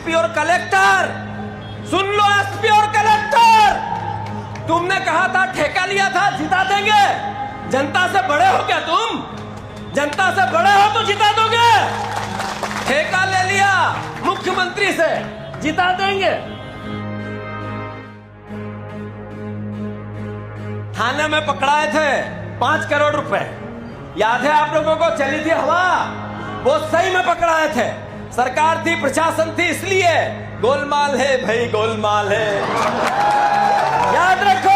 SP और collector, सुन लो SP और collector, तुमने कहा था ठेका लिया था जिता देंगे। जनता से बड़े हो क्या तुम? जनता से बड़े हो तो जिता दोगे? ठेका ले लिया मुख्यमंत्री से, जिता देंगे। थाने में पकड़ाए थे 5 करोड़ रुपए, याद है आप लोगों को? चली थी हवा, वो सही में पकड़ाए थे। सरकार थी, प्रशासन थी, इसलिए गोलमाल है भाई, गोलमाल है, याद रखो।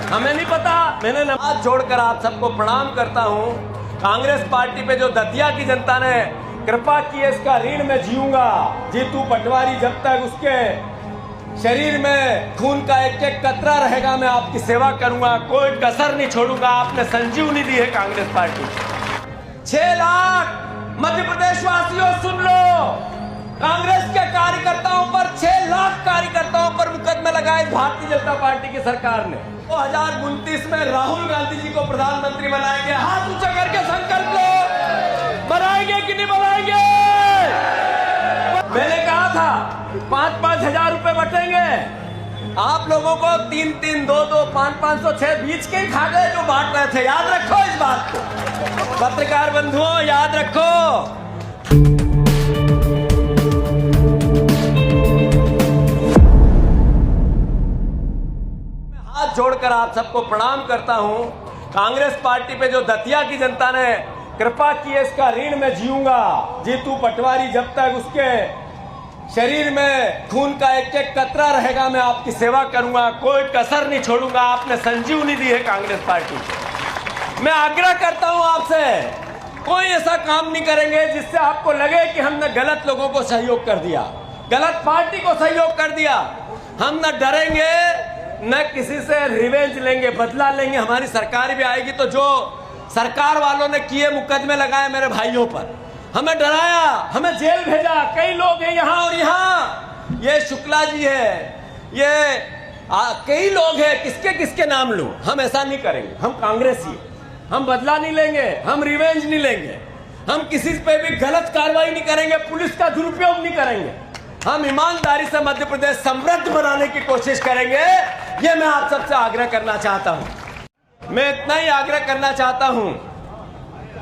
हमें नहीं पता। मैंने नमाज जोड़कर आप सबको प्रणाम करता हूं। कांग्रेस पार्टी पे जो दतिया की जनता ने कृपा की है, इसका ऋण मैं जीऊंगा। जीतू पटवारी जब तक उसके शरीर में खून का एक एक कतरा रहेगा, मैं आपकी सेवा करूंगा, कोई कसर नहीं छोड़ूंगा। आपने संजीवनी दी है कांग्रेस पार्टी। 6 लाख मध्य प्रदेश वासियों सुन लो, कांग्रेस के कार्यकर्ताओं पर 6 लाख कार्यकर्ताओं पर मुकदमे लगाए भारतीय जनता पार्टी की सरकार ने। 2029 में राहुल गांधी जी को प्रधानमंत्री बनाएंगे। हाथ ऊंचा करके संकल्प लो, बनाएंगे कि नहीं बनाएंगे? मैंने कहा था 5-5 हजार रुपए बटेंगे। आप लोगों को 3-3, 2-2, 5-5, 6 बीच के खा गए जो बांट रहे थे। याद रखो इस बात को, पत्रकार बंधुओं, याद रखो। हाथ जोड़कर आप सबको प्रणाम करता हूं। कांग्रेस पार्टी पे जो दतिया की जनता ने कृपा की है, इसका ऋण मैं जीऊंगा। जीतू पटवारी जब तक उसके शरीर में खून का एक एक कतरा रहेगा, मैं आपकी सेवा करूंगा, कोई कसर नहीं छोड़ूंगा। आपने संजीवनी दी है कांग्रेस पार्टी। मैं आग्रह करता हूं आपसे, कोई ऐसा काम नहीं करेंगे जिससे आपको लगे कि हमने गलत लोगों को सहयोग कर दिया, गलत पार्टी को सहयोग कर दिया। हम न डरेंगे, न किसी से रिवेंज लेंगे, बदला लेंगे। हमारी सरकार भी आएगी तो जो सरकार वालों ने किए मुकदमे लगाए मेरे भाइयों पर, हमें डराया, हमें जेल भेजा, कई लोग हैं यहाँ और यहाँ, ये शुक्ला जी है, ये कई लोग हैं, किसके किसके नाम लूं? हम ऐसा नहीं करेंगे। हम कांग्रेसी, हम बदला नहीं लेंगे, हम रिवेंज नहीं लेंगे, हम किसी पे भी गलत कार्रवाई नहीं करेंगे, पुलिस का दुरुपयोग नहीं करेंगे। हम ईमानदारी से मध्य प्रदेश समृद्ध बनाने की कोशिश करेंगे। ये मैं आप सबसे आग्रह करना चाहता हूं। मैं इतना ही आग्रह करना चाहता हूं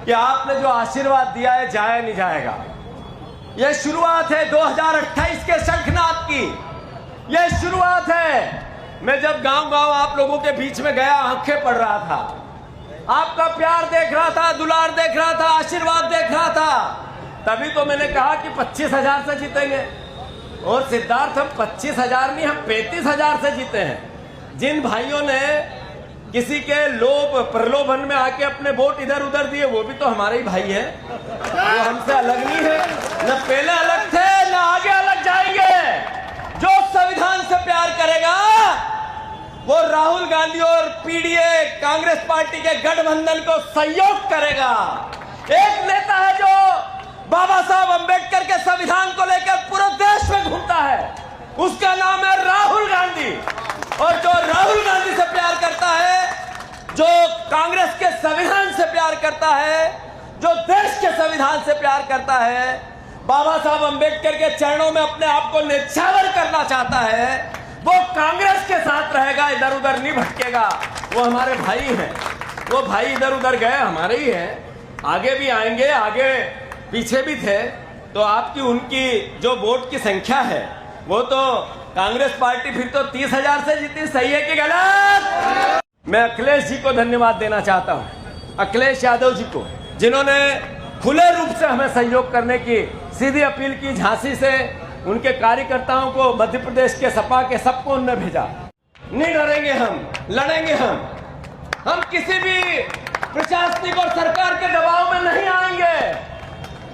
कि आपने जो आशीर्वाद दिया है, जाया नहीं जाएगा। यह शुरुआत है 2028 के शंखनाद की, यह शुरुआत है। मैं जब गांव-गांव आप लोगों के बीच में गया, आंखें पड़ रहा था, आपका प्यार देख रहा था, दुलार देख रहा था, आशीर्वाद देख रहा था। तभी तो मैंने कहा कि 25,000 से जीतेंगे। और सिद्धार्थ, हम 25,000 नहीं, हम 35,000 से जीते हैं। जिन भाइयों ने किसी के लोभ प्रलोभन में आके अपने वोट इधर उधर दिए, वो भी तो हमारे ही भाई है, वो हमसे अलग नहीं है। न पहले अलग थे, न आगे अलग जाएंगे। जो संविधान से प्यार करेगा वो राहुल गांधी और पीडीए कांग्रेस पार्टी के गठबंधन को सहयोग करेगा। एक नेता है जो बाबा साहब अंबेडकर के संविधान को लेकर पूरे देश में घूमता है, उसका नाम है राहुल गांधी। और जो राहुल गांधी से प्यार करता है, जो कांग्रेस के संविधान से प्यार करता है, जो देश के संविधान से प्यार करता है, बाबा साहब अंबेडकर के चरणों में अपने आप को न्यौछावर करना चाहता है, वो कांग्रेस के साथ रहेगा, इधर उधर नहीं भटकेगा। वो हमारे भाई हैं, वो भाई इधर उधर गए हमारे ही हैं, आगे भी आएंगे, आगे पीछे भी थे। तो आपकी उनकी जो वोट की संख्या है, वो तो कांग्रेस पार्टी फिर तो 30,000 से जीती। सही है कि गलत? मैं अखिलेश जी को धन्यवाद देना चाहता हूं, अखिलेश यादव जी को, जिन्होंने खुले रूप से हमें सहयोग करने की सीधी अपील की। झांसी से उनके कार्यकर्ताओं को, मध्य प्रदेश के सपा के सबको उन्होंने भेजा। नहीं डरेंगे, हम लड़ेंगे। हम किसी भी प्रशासनिक और सरकार के दबाव में नहीं आएंगे।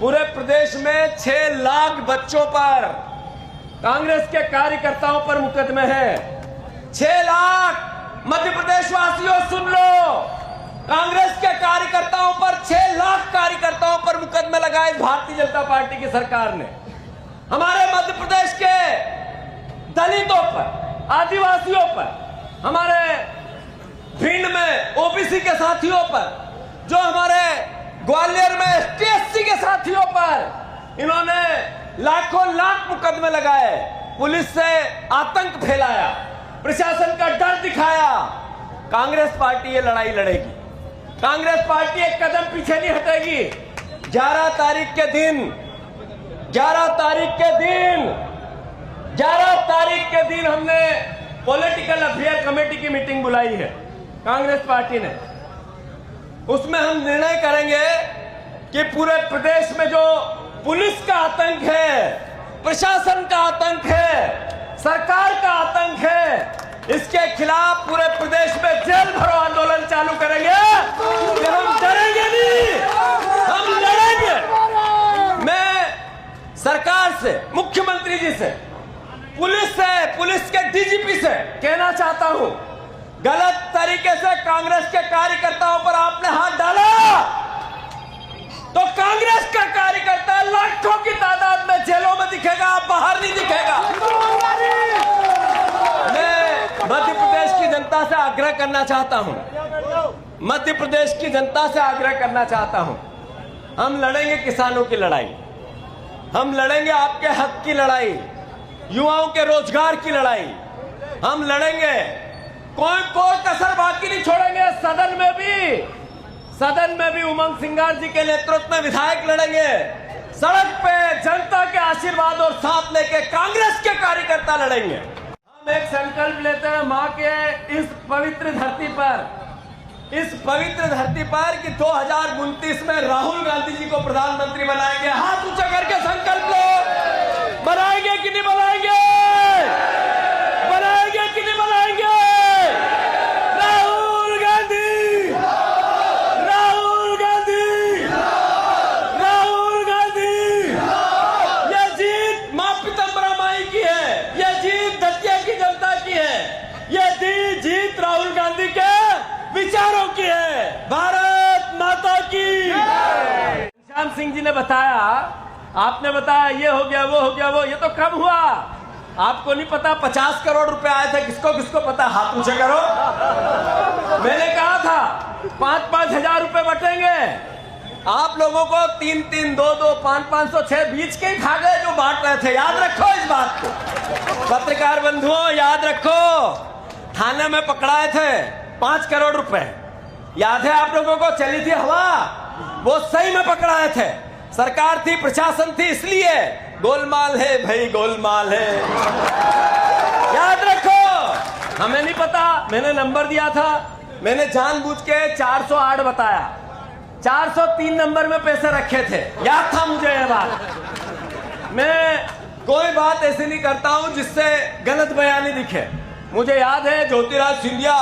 पूरे प्रदेश में 6 लाख बच्चों पर, कांग्रेस के कार्यकर्ताओं पर मुकदमे हैं। 6 लाख मध्य प्रदेश वासियों सुन लो, कांग्रेस के कार्यकर्ताओं पर 6 लाख कार्यकर्ताओं पर मुकदमे लगाए भारतीय जनता पार्टी की सरकार ने। हमारे मध्य प्रदेश के दलितों पर, आदिवासियों पर, हमारे भिंड में ओबीसी के साथियों पर, जो हमारे ग्वालियर में एसटी/एससी के साथियों पर इन्होंने लाखों लाख मुकदमे लगाए, पुलिस से आतंक फैलाया, प्रशासन का डर दिखाया। कांग्रेस पार्टी ये लड़ाई लड़ेगी। कांग्रेस पार्टी एक कदम पीछे नहीं हटेगी। 11 तारीख के दिन हमने पॉलिटिकल अफेयर कमेटी की मीटिंग बुलाई है कांग्रेस पार्टी ने। उसमें हम निर्णय करेंगे कि पूरे प्रदेश में जो पुलिस का आतंक है, प्रशासन का आतंक है, सरकार का आतंक है, इसके खिलाफ पूरे प्रदेश में जेल भरो आंदोलन चालू करेंगे। हम डरेंगे नहीं, हम लड़ेंगे। मैं सरकार से, मुख्यमंत्री जी से, पुलिस से, पुलिस के डीजीपी से कहना चाहता हूं, गलत तरीके से कांग्रेस के कार्यकर्ताओं पर आपने हाथ डाला तो कांग्रेस का कार्यकर्ता लाखों की तादाद में जेलों में दिखेगा, बाहर नहीं दिखेगा। मैं मध्य प्रदेश की जनता से आग्रह करना चाहता हूं, मध्य प्रदेश की जनता से आग्रह करना चाहता हूं, हम लड़ेंगे किसानों की लड़ाई, हम लड़ेंगे आपके हक की लड़ाई, युवाओं के रोजगार की लड़ाई हम लड़ेंगे। कोई कसर बाकी नहीं छोड़ेंगे। सदन में भी उमंग सिंगार जी के नेतृत्व में विधायक लड़ेंगे। सड़क पे जनता के आशीर्वाद और साथ लेके कांग्रेस के कार्यकर्ता लड़ेंगे। हम एक संकल्प लेते हैं मां के इस पवित्र धरती पर कि 2029 में राहुल गांधी जी को प्रधानमंत्री बनाएंगे। हाथ ऊंचा करके संकल्प लो। बनाएंगे कि नहीं बनाएंगे? बनाएंगे कि नहीं बनाएंगे? राहुल गांधी, राहुल गांधी, राहुल गांधी। यह जीत मां पीताम्बरा माई की है, यह जीत दतिया की जनता की है, यह जीत राहुल गांधी के विचारों की है। भारत माता की। घनश्याम सिंह जी ने बताया, आपने बताया ये हो गया, वो हो गया, वो ये तो कब हुआ? आपको नहीं पता 50 करोड़ रुपए आए थे? किसको किसको पता? हाथ ऊंचे करो। मैंने कहा था 5-5 हजार रुपए बटेंगे। आप लोगों को 3-3, 2-2, 5-5, 6 बीच के ही खा गए जो बांट रहे थे। याद रखो इस बात को, पत्रकार बंधुओं, याद रखो। थाने में पकड़ाए थे 5 करोड़ रुपए, याद है आप लोगों को? चली थी हवा, वो सही में पकड़ाए थे। सरकार थी, प्रशासन थी, इसलिए गोलमाल है भाई, गोलमाल है। याद रखो। हमें नहीं पता, मैंने नंबर दिया था, मैंने जानबूझ के 408 बताया। 403 नंबर में पैसे रखे थे, याद था मुझे यह बात। मैं कोई बात ऐसी नहीं करता हूं जिससे गलत बयानी दिखे। मुझे याद है ज्योतिराज सिंधिया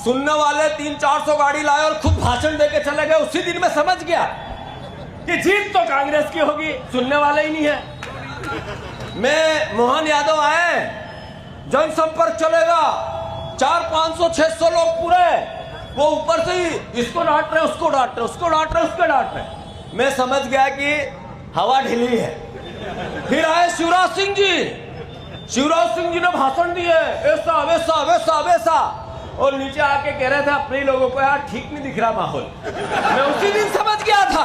सुनने वाले 300-400 गाड़ी लाए और खुद भाषण देके चले गए। उसी दिन मैं समझ गया कि जीत तो कांग्रेस की होगी, सुनने वाले ही नहीं है। मैं मोहन यादव आए, जनसंपर्क चलेगा, 400-500-600 लोग पूरे, वो ऊपर से ही इसको डांट रहे, उसको डांट रहे, उसको डांट रहे, उसको डांट रहे। मैं समझ गया कि हवा ढीली है। फिर आए शिवराज सिंह जी ने भाषण दिए, ऐसा वैसा वैसा वैसा, और नीचे आके कह रहे थे अपने लोगों को, यार ठीक नहीं दिख रहा माहौल। मैं उसी दिन समझ गया था।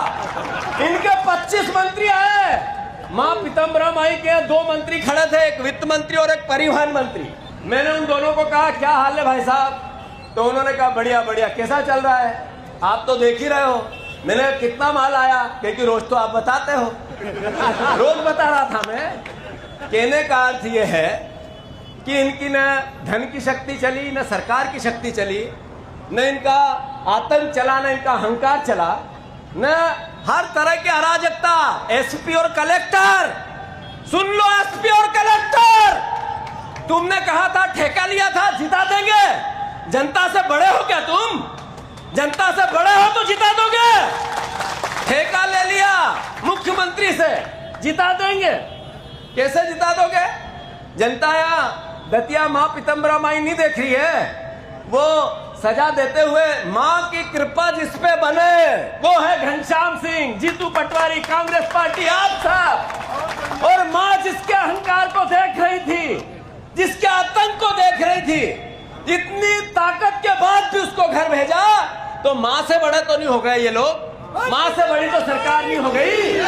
इनके 25 मंत्री आए, मां पीताम्बरा माई के 2 मंत्री खड़े थे, एक वित्त मंत्री और एक परिवहन मंत्री। मैंने उन दोनों को कहा क्या हाल है भाई साहब? तो उन्होंने कहा बढ़िया बढ़िया। कैसा चल रहा है? आप तो देख ही रहे हो। मैंने कितना माल आया? क्योंकि रोज तो आप बताते हो। रोज बता रहा था मैं। कहने का अर्थ यह है कि इनकी न धन की शक्ति चली, न सरकार की शक्ति चली, न इनका आतंक चला, न इनका अहंकार चला, न हर तरह की अराजकता। एसपी और कलेक्टर, सुन लो एसपी और कलेक्टर, तुमने कहा था, ठेका लिया था, जिता देंगे। जनता से बड़े हो क्या तुम? जनता से बड़े हो तो जिता दोगे। ठेका ले लिया मुख्यमंत्री से, जिता देंगे। कैसे जिता दोगे? जनता यहाँ दतिया मां पीताम्बरा माई नहीं देख रही है, वो सजा देते हुए मां की कृपा जिस पे बने वो है घनश्याम सिंह, जीतू पटवारी, कांग्रेस पार्टी, आप सब। और मां जिसके अहंकार को देख रही थी, जिसके आतंक को देख रही थी, इतनी ताकत के बाद भी उसको घर भेजा, तो मां से बड़े तो नहीं हो गए ये लोग? मां से बड़ी तो सरकार नहीं हो गई?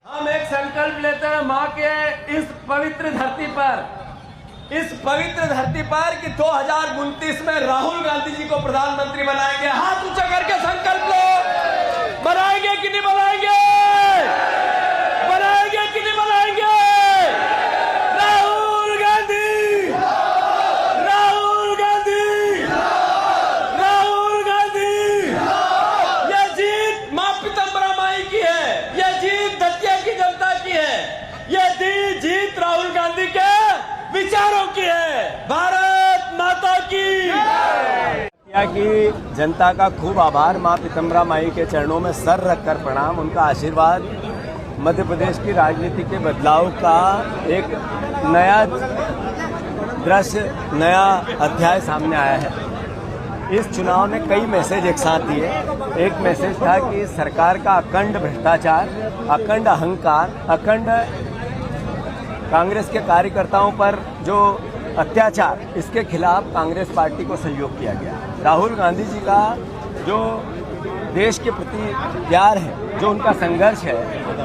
हम एक संकल्प लेते हैं मां के इस पवित्र धरती पर कि 2029 में राहुल गांधी जी को प्रधानमंत्री बनाएंगे। हाथ ऊंचा करके संकल्प लो। बनाएंगे कि नहीं बनाएंगे? बनाएंगे कि नहीं बनाएंगे? राहुल गांधी, राहुल गांधी, राहुल गांधी। यह जीत मां पीताम्बरा माई की है, यह जीत दतिया की जनता की है, यह जीत राहुल गांधी के विचारों की है। भारत माता की। दतिया की जनता का खूब आभार। मां पीताम्बरा माई के चरणों में सर रखकर प्रणाम। उनका आशीर्वाद मध्य प्रदेश की राजनीति के बदलाव का एक नया दृश्य, नया अध्याय सामने आया है। इस चुनाव ने कई मैसेज एक साथ दिए। एक मैसेज था कि सरकार का अखंड भ्रष्टाचार, अखंड अहंकार, अखंड कांग्रेस के कार्यकर्ताओं पर जो अत्याचार, इसके खिलाफ कांग्रेस पार्टी को सहयोग किया गया। राहुल गांधी जी का जो देश के प्रति प्यार है, जो उनका संघर्ष है,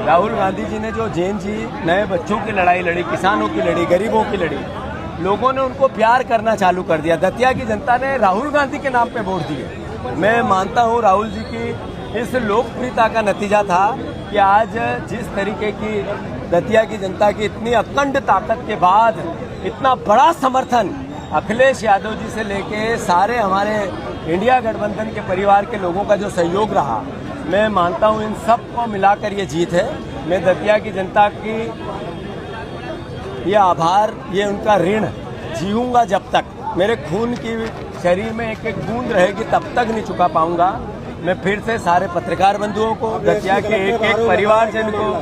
राहुल गांधी जी ने जो जे.एन.जी नए बच्चों की लड़ाई लड़ी, किसानों की लड़ी, गरीबों की लड़ी, लोगों ने उनको प्यार करना चालू कर दिया। दतिया की जनता ने राहुल गांधी के नाम पे वोट दिए। मैं मानता हूँ राहुल जी की इस लोकप्रियता का नतीजा था कि आज जिस तरीके की दतिया की जनता की इतनी अखंड ताकत के बाद इतना बड़ा समर्थन अखिलेश यादव जी से लेके सारे हमारे इंडिया गठबंधन के परिवार के लोगों का जो सहयोग रहा, मैं मानता हूं इन सब को मिलाकर ये जीत है। मैं दतिया की जनता की ये आभार, ये उनका ऋण जीऊंगा जब तक मेरे खून की शरीर में एक एक बूंद रहेगी, तब तक नहीं चुका पाऊंगा। मैं फिर से सारे पत्रकार बंधुओं को, दतिया के एक एक परिवारजन को,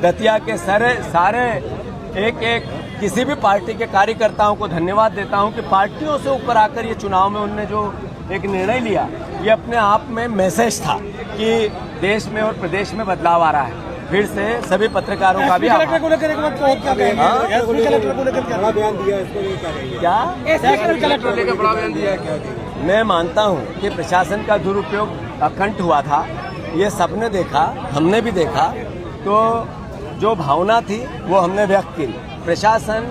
दतिया के सारे एक एक किसी भी पार्टी के कार्यकर्ताओं को धन्यवाद देता हूं कि पार्टियों से ऊपर आकर ये चुनाव में उन्होंने जो एक निर्णय लिया, ये अपने आप में मैसेज था कि देश में और प्रदेश में बदलाव आ रहा है। फिर से सभी पत्रकारों का भी कलेक्टर को लेकर एक बार क्या कलेक्टर को लेकर क्या बयान दिया, क्या कलेक्टर लेकर बड़ा बयान दिया क्या? मैं मानता हूं कि प्रशासन का दुरुपयोग अखंड हुआ था। ये सबने देखा, हमने भी देखा। तो जो भावना थी वो हमने व्यक्त की। प्रशासन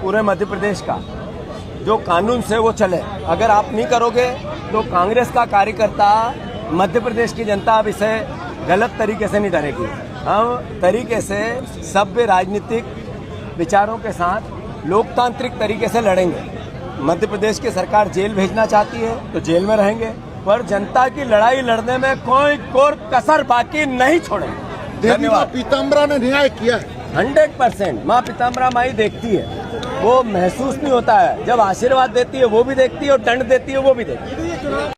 पूरे मध्य प्रदेश का जो कानून से वो चले। अगर आप नहीं करोगे तो कांग्रेस का कार्यकर्ता, मध्य प्रदेश की जनता अब इसे गलत तरीके से नहीं डरेगी। हम तरीके से सभ्य राजनीतिक विचारों के साथ लोकतांत्रिक तरीके से लड़ेंगे। मध्य प्रदेश की सरकार जेल भेजना चाहती है तो जेल में रहेंगे, पर जनता की लड़ाई लड़ने में कोई कसर बाकी नहीं छोड़ेंगे। धन्यवाद। पीताम्बरा ने न्याय किया है 100%। माँ पीताम्बरा माई देखती है, वो महसूस नहीं होता है। जब आशीर्वाद देती है वो भी देखती है और दंड देती है वो भी देखती है।